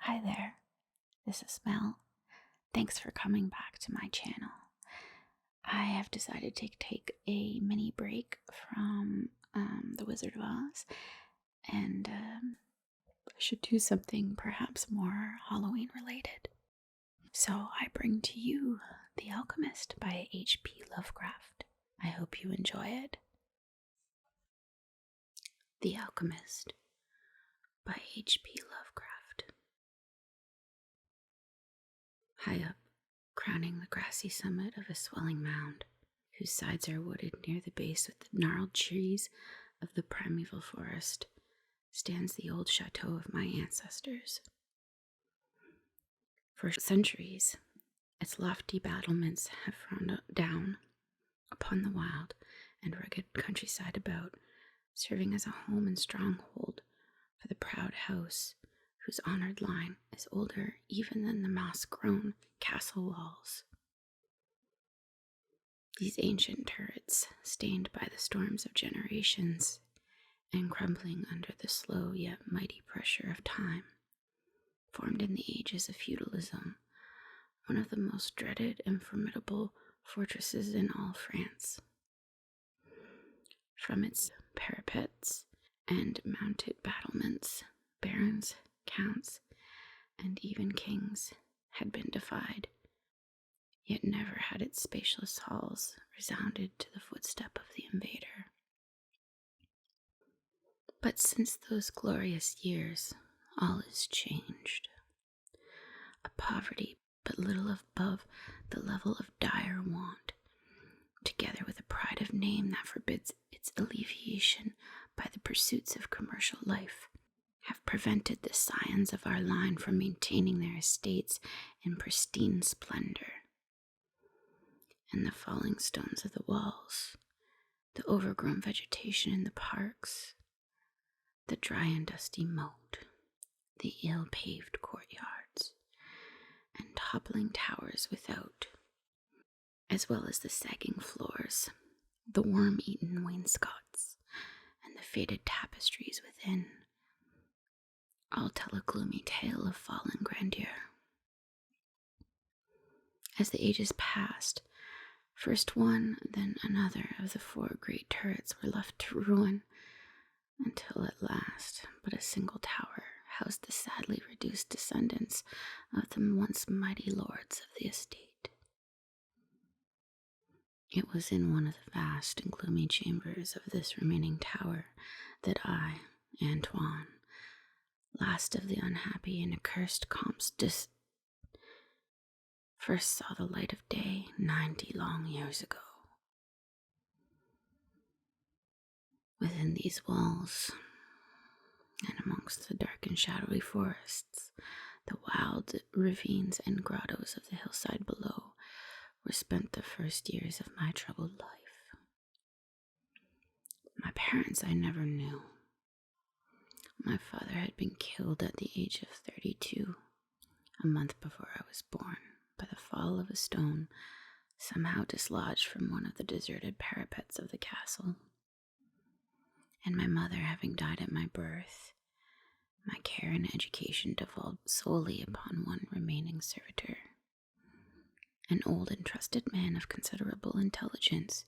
Hi there, this is Mel. Thanks for coming back to my channel. I have decided to take a mini break from The Wizard of Oz, and I should do something perhaps more Halloween related. So I bring to you The Alchemist by H.P. Lovecraft. I hope you enjoy it. The Alchemist by H.P. Lovecraft. High up, crowning the grassy summit of a swelling mound, whose sides are wooded near the base with the gnarled trees of the primeval forest, stands the old chateau of my ancestors. For centuries, its lofty battlements have frowned down upon the wild and rugged countryside about, serving as a home and stronghold for the proud house whose honored line is older even than the moss-grown castle walls. These ancient turrets, stained by the storms of generations and crumbling under the slow yet mighty pressure of time, formed in the ages of feudalism one of the most dreaded and formidable fortresses in all France. From its parapets and mounted battlements, barons, counts, and even kings had been defied, yet never had its spacious halls resounded to the footstep of the invader. But since those glorious years, all is changed. A poverty but little above the level of dire want, together with a pride of name that forbids its alleviation by the pursuits of commercial life, have prevented the scions of our line from maintaining their estates in pristine splendor. And the falling stones of the walls, the overgrown vegetation in the parks, the dry and dusty moat, the ill-paved courtyards, and toppling towers without, as well as the sagging floors, the worm-eaten wainscots, and the faded tapestries within, all tell a gloomy tale of fallen grandeur. As the ages passed, first one, then another of the four great turrets were left to ruin, until at last but a single tower housed the sadly reduced descendants of the once mighty lords of the estate. It was in one of the vast and gloomy chambers of this remaining tower that I, Antoine, last of the unhappy and accursed Comtes first saw the light of day 90 long years ago. Within these walls, and amongst the dark and shadowy forests, the wild ravines and grottos of the hillside below, were spent the first years of my troubled life. My parents I never knew. My father had been killed at the age of 32, a month before I was born, by the fall of a stone somehow dislodged from one of the deserted parapets of the castle. And my mother having died at my birth, my care and education devolved solely upon one remaining servitor, an old and trusted man of considerable intelligence,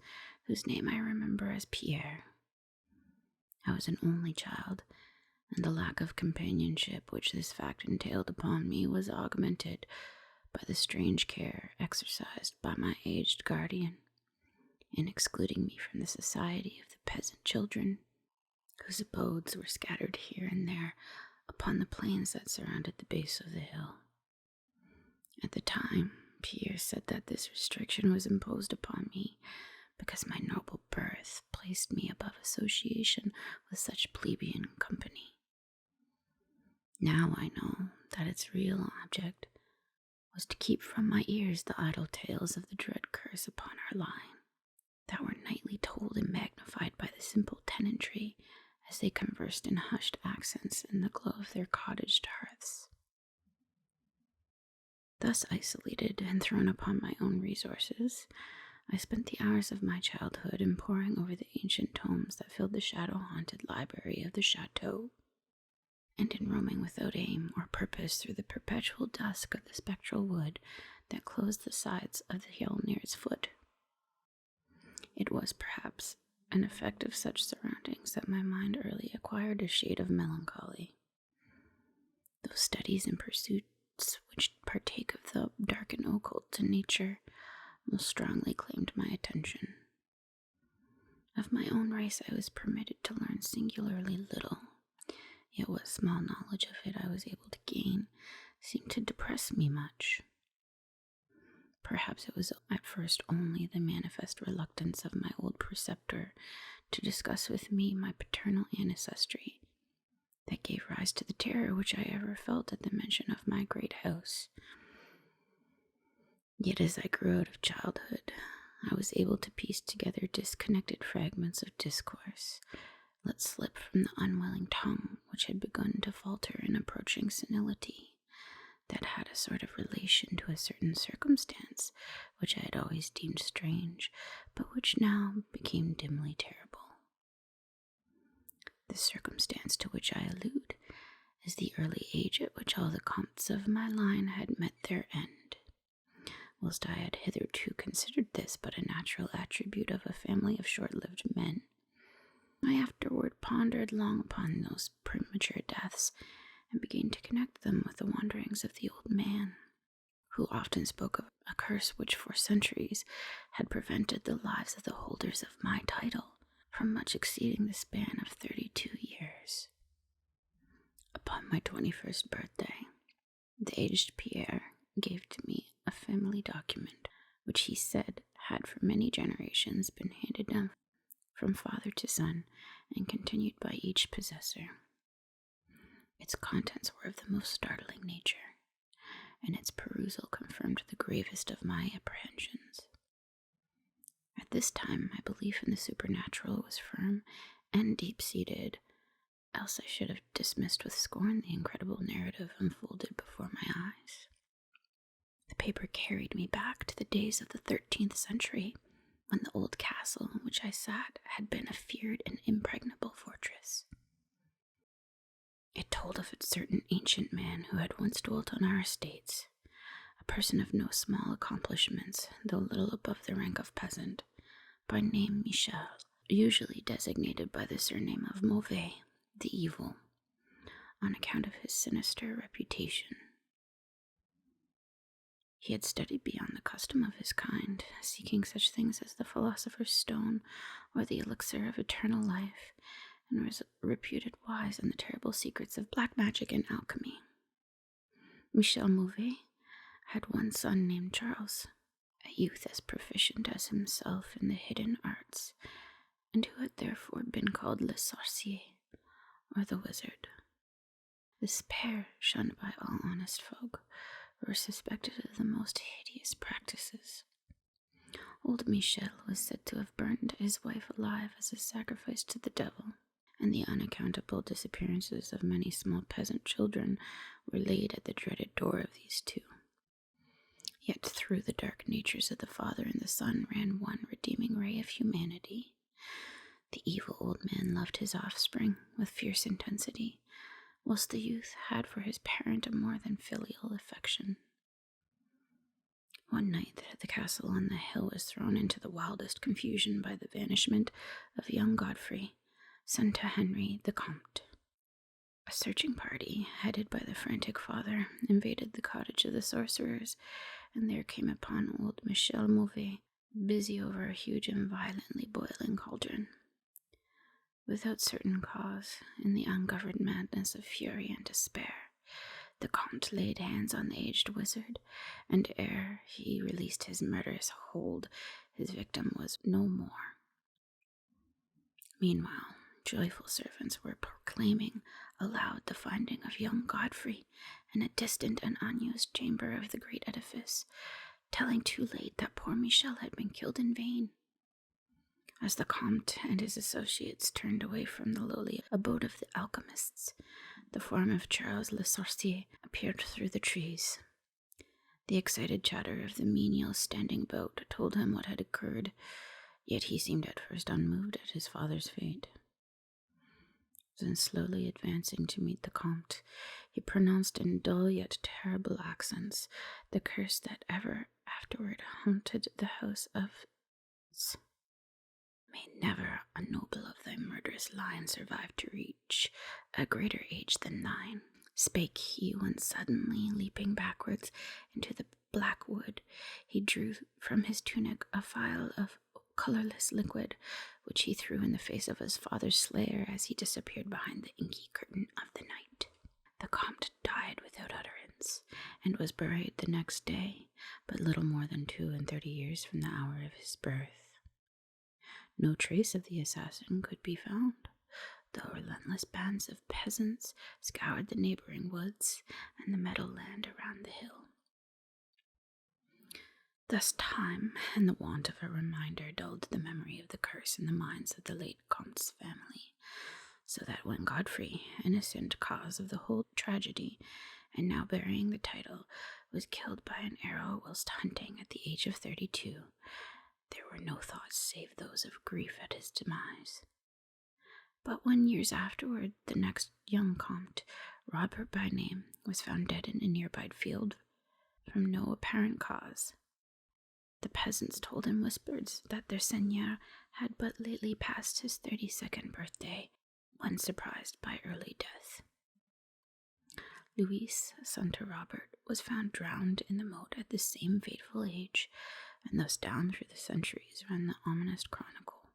whose name I remember as Pierre. I was an only child, and the lack of companionship which this fact entailed upon me was augmented by the strange care exercised by my aged guardian in excluding me from the society of the peasant children, whose abodes were scattered here and there upon the plains that surrounded the base of the hill. At the time, Pierre said that this restriction was imposed upon me because my noble birth placed me above association with such plebeian company. Now I know that its real object was to keep from my ears the idle tales of the dread curse upon our line, that were nightly told and magnified by the simple tenantry as they conversed in hushed accents in the glow of their cottaged hearths. Thus isolated and thrown upon my own resources, I spent the hours of my childhood in poring over the ancient tomes that filled the shadow-haunted library of the chateau. and in roaming without aim or purpose through the perpetual dusk of the spectral wood that closed the sides of the hill near its foot. It was, perhaps, an effect of such surroundings that my mind early acquired a shade of melancholy. Those studies and pursuits which partake of the dark and occult in nature most strongly claimed my attention. Of my own race I was permitted to learn singularly little, yet what small knowledge of it I was able to gain seemed to depress me much. Perhaps it was at first only the manifest reluctance of my old preceptor to discuss with me my paternal ancestry that gave rise to the terror which I ever felt at the mention of my great house. Yet as I grew out of childhood, I was able to piece together disconnected fragments of discourse, let slip from the unwilling tongue which had begun to falter in approaching senility, that had a sort of relation to a certain circumstance which I had always deemed strange, but which now became dimly terrible. The circumstance to which I allude is the early age at which all the comtes of my line had met their end. Whilst I had hitherto considered this but a natural attribute of a family of short-lived men, I afterward pondered long upon those premature deaths, and began to connect them with the wanderings of the old man, who often spoke of a curse which for centuries had prevented the lives of the holders of my title from much exceeding the span of 32 years. Upon my 21st birthday, the aged Pierre gave to me a family document, which he said had for many generations been handed down from father to son and continued by each possessor. Its contents were of the most startling nature, and its perusal confirmed the gravest of my apprehensions. At this time, my belief in the supernatural was firm and deep-seated, else I should have dismissed with scorn the incredible narrative unfolded before my eyes. The paper carried me back to the days of the 13th century, when the old castle in which I sat had been a feared and impregnable fortress. It told of a certain ancient man who had once dwelt on our estates, a person of no small accomplishments, though little above the rank of peasant, by name Michel, usually designated by the surname of Mauvais, the evil, on account of his sinister reputation. He had studied beyond the custom of his kind, seeking such things as the philosopher's stone or the elixir of eternal life, and was reputed wise in the terrible secrets of black magic and alchemy. Michel Mauvais had one son named Charles, a youth as proficient as himself in the hidden arts, and who had therefore been called Le Sorcier, or the wizard. This pair, shunned by all honest folk, were suspected of the most hideous practices. Old Michel was said to have burned his wife alive as a sacrifice to the devil, and the unaccountable disappearances of many small peasant children were laid at the dreaded door of these two. Yet through the dark natures of the father and the son ran one redeeming ray of humanity. The evil old man loved his offspring with fierce intensity, whilst the youth had for his parent a more than filial affection. One night the castle on the hill was thrown into the wildest confusion by the vanishment of young Godfrey, son to Henry the Comte. A searching party, headed by the frantic father, invaded the cottage of the sorcerers, and there came upon old Michel Mauvais, busy over a huge and violently boiling cauldron. Without certain cause, in the ungoverned madness of fury and despair, the Comte laid hands on the aged wizard, and ere he released his murderous hold, his victim was no more. Meanwhile, joyful servants were proclaiming aloud the finding of young Godfrey in a distant and unused chamber of the great edifice, telling too late that poor Michel had been killed in vain. As the Comte and his associates turned away from the lowly abode of the alchemists, the form of Charles Le Sorcier appeared through the trees. The excited chatter of the menials standing about told him what had occurred, yet he seemed at first unmoved at his father's fate. Then slowly advancing to meet the Comte, he pronounced in dull yet terrible accents the curse that ever afterward haunted the house of S. May never a noble of thy murderous line survive to reach a greater age than thine, spake he, when suddenly leaping backwards into the black wood, he drew from his tunic a phial of colorless liquid, which he threw in the face of his father's slayer as he disappeared behind the inky curtain of the night. The Comte died without utterance, and was buried the next day, but little more than 32 years from the hour of his birth. No trace of the assassin could be found, though relentless bands of peasants scoured the neighboring woods and the meadowland around the hill. Thus time and the want of a reminder dulled the memory of the curse in the minds of the late Comte's family, so that when Godfrey, innocent cause of the whole tragedy, and now bearing the title, was killed by an arrow whilst hunting at the age of 32, there were no thoughts save those of grief at his demise. But when years afterward the next young Comte, Robert by name, was found dead in a nearby field from no apparent cause, the peasants told in whispers that their seigneur had but lately passed his 32nd birthday, when surprised by early death. Louis, son to Robert, was found drowned in the moat at the same fateful age, and thus down through the centuries ran the ominous chronicle.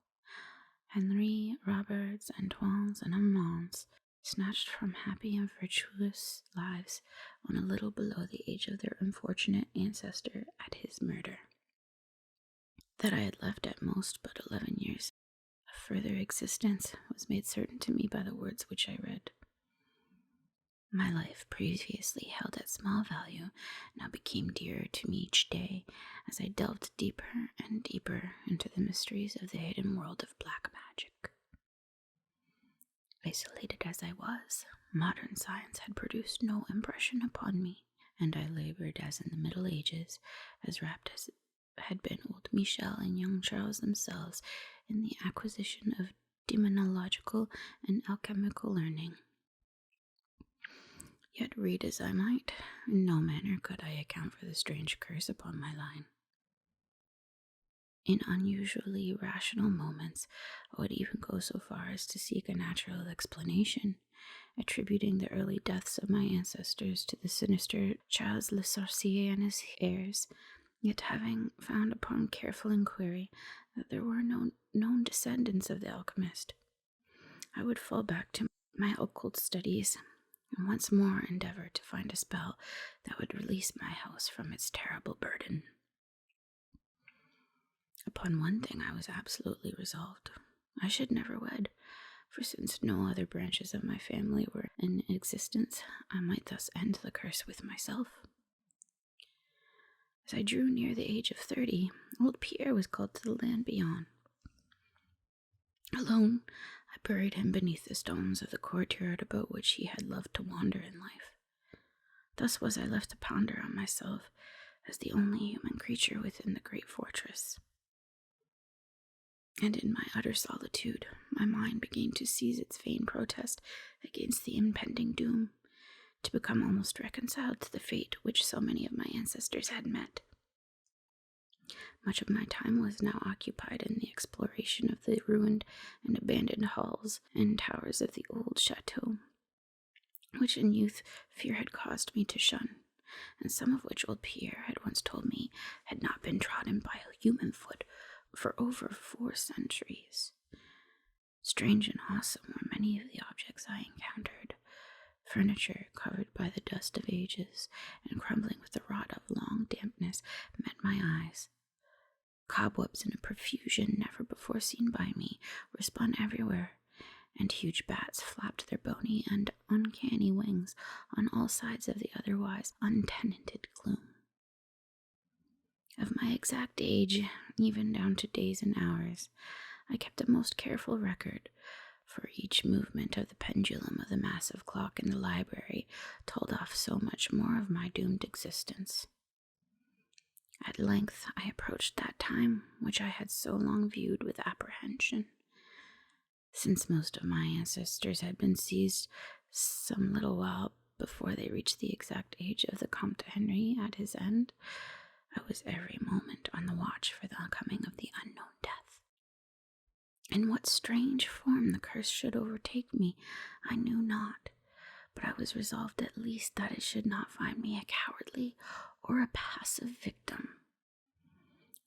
Henri, Roberts, Antoines, and Armands, snatched from happy and virtuous lives when a little below the age of their unfortunate ancestor at his murder. That I had left at most but 11 years of further existence was made certain to me by the words which I read. My life, previously held at small value, now became dearer to me each day as I delved deeper and deeper into the mysteries of the hidden world of black magic. Isolated as I was, modern science had produced no impression upon me, and I labored as in the Middle Ages, as rapt as had been old Michel and young Charles themselves in the acquisition of demonological and alchemical learning. Yet read as I might, in no manner could I account for the strange curse upon my line. In unusually rational moments, I would even go so far as to seek a natural explanation, attributing the early deaths of my ancestors to the sinister Charles Le Sorcier and his heirs, yet having found upon careful inquiry that there were no known descendants of the alchemist, I would fall back to my occult studies and once more endeavor to find a spell that would release my house from its terrible burden. Upon one thing I was absolutely resolved. I should never wed, for since no other branches of my family were in existence, I might thus end the curse with myself. As I drew near the age of 30, old Pierre was called to the land beyond. Alone, I buried him beneath the stones of the courtyard about which he had loved to wander in life. Thus was I left to ponder on myself as the only human creature within the great fortress. And in my utter solitude, my mind began to seize its vain protest against the impending doom, to become almost reconciled to the fate which so many of my ancestors had met. Much of my time was now occupied in the exploration of the ruined and abandoned halls and towers of the old chateau, which in youth fear had caused me to shun, and some of which old Pierre had once told me had not been trodden by a human foot for over 4 centuries. Strange and awesome were many of the objects I encountered. Furniture covered by the dust of ages and crumbling with the rot of long dampness met my eyes. Cobwebs in a profusion never before seen by me were spun everywhere, and huge bats flapped their bony and uncanny wings on all sides of the otherwise untenanted gloom. Of my exact age, even down to days and hours, I kept a most careful record, for each movement of the pendulum of the massive clock in the library told off so much more of my doomed existence. At length I approached that time which I had so long viewed with apprehension. since most of my ancestors had been seized some little while before they reached the exact age of the Comte Henri at his end. I was every moment on the watch for the coming of the unknown death. In what strange form the curse should overtake me, I knew not, but I was resolved at least that it should not find me a cowardly or a passive victim.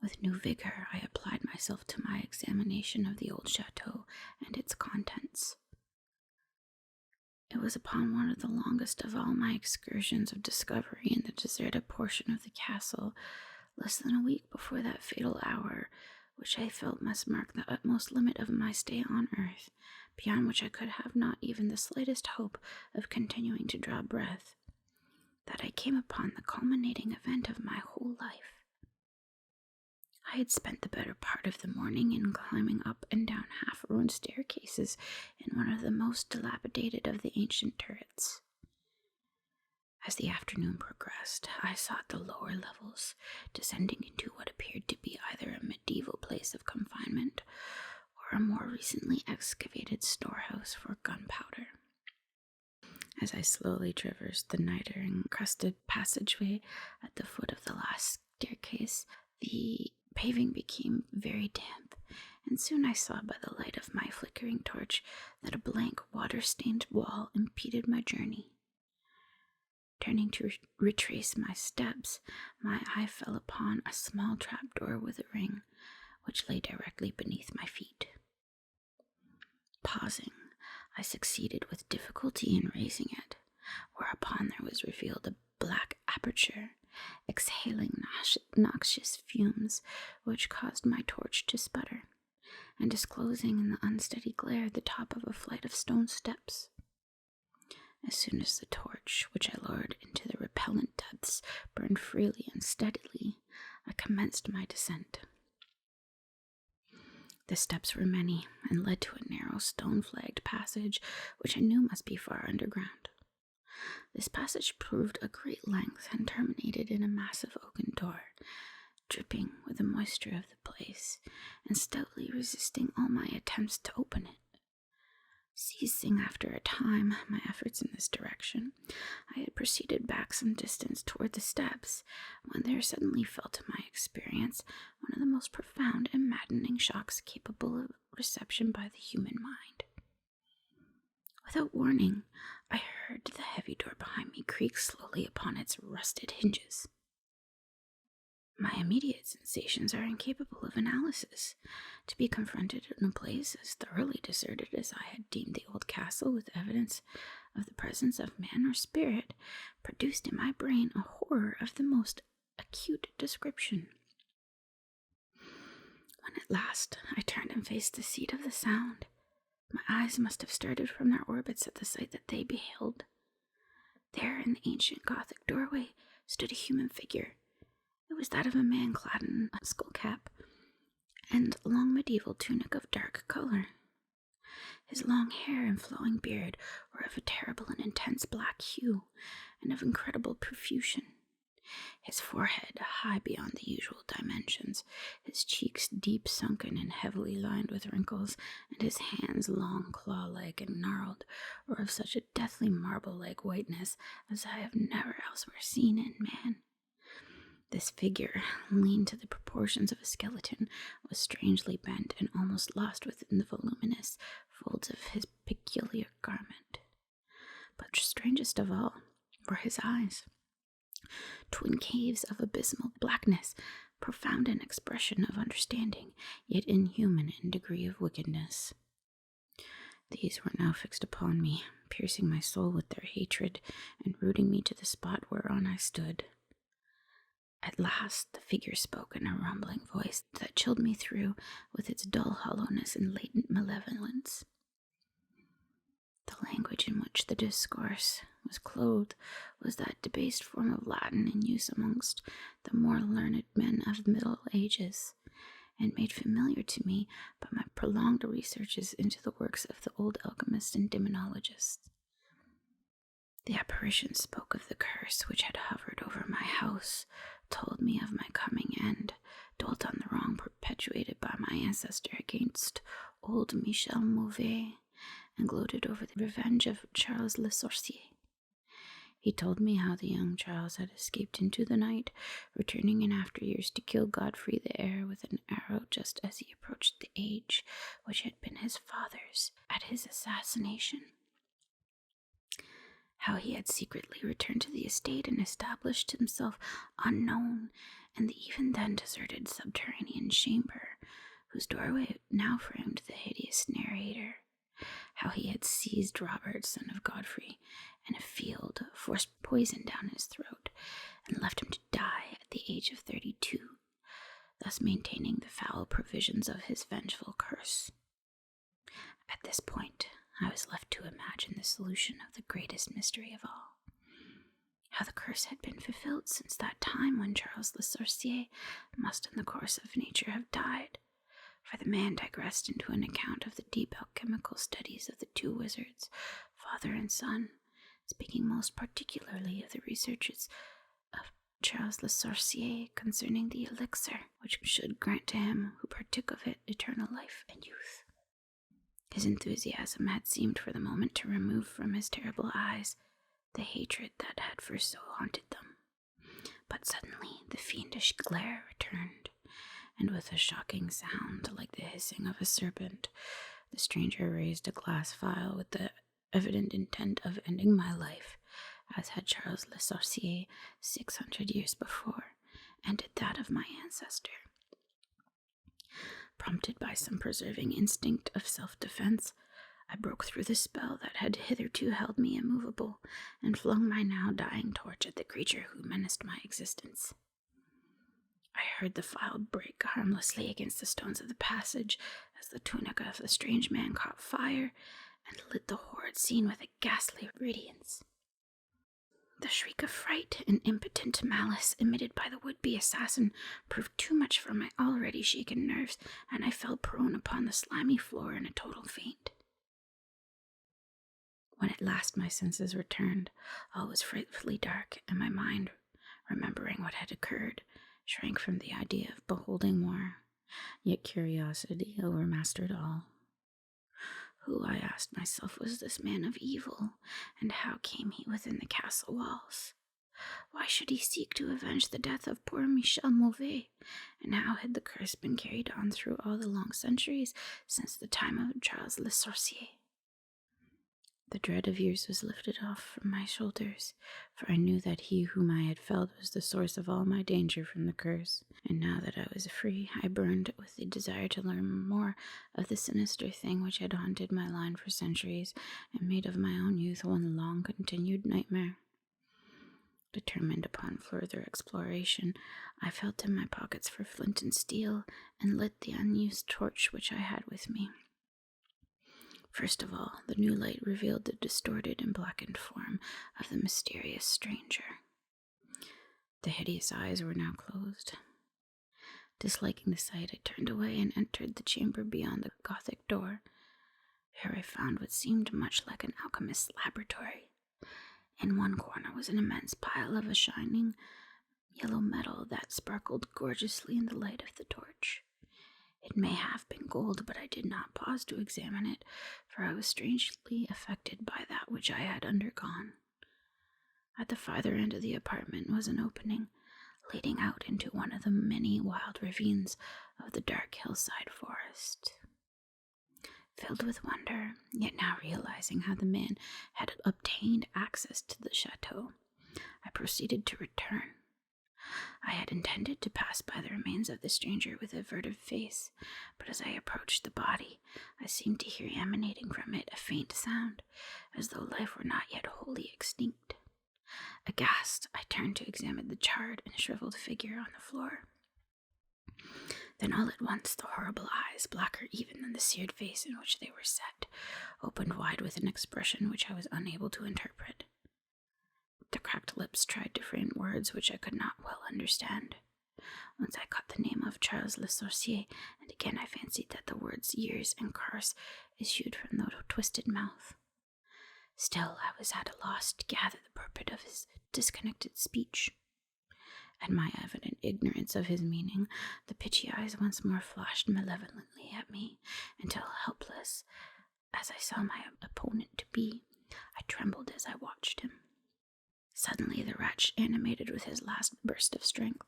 With new vigor, I applied myself to my examination of the old chateau and its contents. It was upon one of the longest of all my excursions of discovery in the deserted portion of the castle, less than a week before that fatal hour, which I felt must mark the utmost limit of my stay on earth, beyond which I could have not even the slightest hope of continuing to draw breath, that I came upon the culminating event of my whole life. I had spent the better part of the morning in climbing up and down half-ruined staircases in one of the most dilapidated of the ancient turrets. As the afternoon progressed, I sought the lower levels, descending into what appeared to be either a medieval place of confinement or a more recently excavated storehouse for gunpowder. As I slowly traversed the niter-encrusted passageway at the foot of the last staircase, the paving became very damp, and soon I saw by the light of my flickering torch that a blank, water-stained wall impeded my journey. Turning to retrace my steps, my eye fell upon a small trapdoor with a ring, which lay directly beneath my feet. Pausing, I succeeded with difficulty in raising it, whereupon there was revealed a black aperture, exhaling noxious fumes, which caused my torch to sputter, and disclosing in the unsteady glare the top of a flight of stone steps. As soon as the torch, which I lowered into the repellent depths, burned freely and steadily, I commenced my descent. The steps were many, and led to a narrow stone-flagged passage, which I knew must be far underground. This passage proved of great length and terminated in a massive oaken door, dripping with the moisture of the place, and stoutly resisting all my attempts to open it. Ceasing after a time my efforts in this direction, I had proceeded back some distance toward the steps, when there suddenly fell to my experience one of the most profound and maddening shocks capable of reception by the human mind. Without warning, I heard the heavy door behind me creak slowly upon its rusted hinges. My immediate sensations are incapable of analysis. To be confronted in a place as thoroughly deserted as I had deemed the old castle with evidence of the presence of man or spirit produced in my brain a horror of the most acute description. When at last I turned and faced the seat of the sound, my eyes must have started from their orbits at the sight that they beheld. There in the ancient Gothic doorway stood a human figure. It was that of a man clad in a skullcap and a long medieval tunic of dark color. His long hair and flowing beard were of a terrible and intense black hue, and of incredible profusion. His forehead high beyond the usual dimensions, his cheeks deep sunken and heavily lined with wrinkles, and his hands long, claw-like and gnarled, were of such a deathly marble-like whiteness as I have never elsewhere seen in man. This figure, lean to the proportions of a skeleton, was strangely bent and almost lost within the voluminous folds of his peculiar garment. But strangest of all were his eyes, twin caves of abysmal blackness, profound in expression of understanding, yet inhuman in degree of wickedness. These were now fixed upon me, piercing my soul with their hatred, and rooting me to the spot whereon I stood. At last the figure spoke in a rumbling voice that chilled me through with its dull hollowness and latent malevolence. The language in which the discourse was clothed was that debased form of Latin in use amongst the more learned men of the Middle Ages, and made familiar to me by my prolonged researches into the works of the old alchemists and demonologists. The apparition spoke of the curse which had hovered over my house, told me of my coming end, dwelt on the wrong perpetuated by my ancestor against old Michel Mauvais and gloated over the revenge of Charles Le Sorcier. He told me how the young Charles had escaped into the night, returning in after years to kill Godfrey the heir with an arrow just as he approached the age which had been his father's at his assassination. How he had secretly returned to the estate and established himself unknown in the even then deserted subterranean chamber, whose doorway now framed the hideous narrator. How he had seized Robert, son of Godfrey, in a field, forced poison down his throat, and left him to die at the age of 32, thus maintaining the foul provisions of his vengeful curse. At this point, I was left to imagine the solution of the greatest mystery of all. How the curse had been fulfilled since that time when Charles Le Sorcier must in the course of nature have died, for the man digressed into an account of the deep alchemical studies of the two wizards, father and son, speaking most particularly of the researches of Charles Le Sorcier concerning the elixir, which should grant to him who partook of it eternal life and youth. His enthusiasm had seemed for the moment to remove from his terrible eyes the hatred that had first so haunted them. But suddenly the fiendish glare returned, and with a shocking sound like the hissing of a serpent, the stranger raised a glass vial with the evident intent of ending my life, as had Charles Le Sorcier 600 years before ended that of my ancestor. Prompted by some preserving instinct of self-defense, I broke through the spell that had hitherto held me immovable, and flung my now dying torch at the creature who menaced my existence. I heard the vial break harmlessly against the stones of the passage as the tunic of the strange man caught fire and lit the horrid scene with a ghastly radiance. The shriek of fright and impotent malice emitted by the would-be assassin proved too much for my already shaken nerves, and I fell prone upon the slimy floor in a total faint. When at last my senses returned, all was frightfully dark, and my mind, remembering what had occurred, shrank from the idea of beholding more, yet curiosity overmastered all. Who, I asked myself, was this man of evil, and how came he within the castle walls? Why should he seek to avenge the death of poor Michel Mauvais, and how had the curse been carried on through all the long centuries since the time of Charles Le Sorcier? The dread of years was lifted off from my shoulders, for I knew that he whom I had felled was the source of all my danger from the curse, and now that I was free, I burned with the desire to learn more of the sinister thing which had haunted my line for centuries, and made of my own youth one long-continued nightmare. Determined upon further exploration, I felt in my pockets for flint and steel, and lit the unused torch which I had with me. First of all, the new light revealed the distorted and blackened form of the mysterious stranger. The hideous eyes were now closed. Disliking the sight, I turned away and entered the chamber beyond the Gothic door. Here I found what seemed much like an alchemist's laboratory. In one corner was an immense pile of a shining yellow metal that sparkled gorgeously in the light of the torch. It may have been gold, but I did not pause to examine it, for I was strangely affected by that which I had undergone. At the farther end of the apartment was an opening, leading out into one of the many wild ravines of the dark hillside forest. Filled with wonder, yet now realizing how the man had obtained access to the chateau, I proceeded to return. I had intended to pass by the remains of the stranger with averted face, but as I approached the body, I seemed to hear emanating from it a faint sound, as though life were not yet wholly extinct. Aghast, I turned to examine the charred and shriveled figure on the floor. Then all at once the horrible eyes, blacker even than the seared face in which they were set, opened wide with an expression which I was unable to interpret. The cracked lips tried to frame words which I could not well understand. Once I caught the name of Charles Le Sorcier, and again I fancied that the words years and curse issued from the twisted mouth. Still, I was at a loss to gather the purport of his disconnected speech. At my evident ignorance of his meaning, the pitchy eyes once more flashed malevolently at me, until helpless, as I saw my opponent to be, I trembled as I watched him. Suddenly the wretch, animated with his last burst of strength,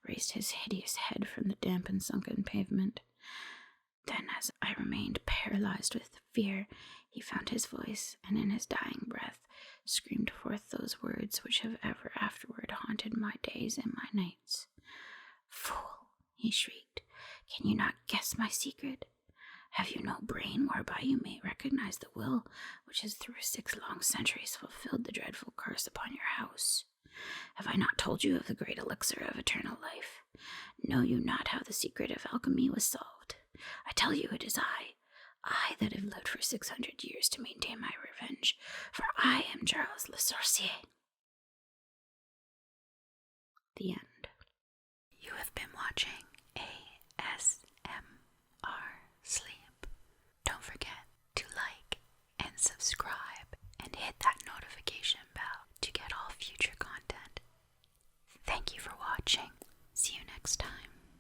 raised his hideous head from the damp and sunken pavement. Then, as I remained paralyzed with fear, he found his voice, and in his dying breath screamed forth those words which have ever afterward haunted my days and my nights. "Fool," he shrieked, "can you not guess my secret? Have you no brain whereby you may recognize the will which has through 6 long centuries fulfilled the dreadful curse upon your house? Have I not told you of the great elixir of eternal life? Know you not how the secret of alchemy was solved? I tell you it is I that have lived for 600 years to maintain my revenge, for I am Charles Le Sorcier." The end. You have been watching ASMR Sleep. Don't forget to like and subscribe and hit that notification bell to get all future content. Thank you for watching. See you next time.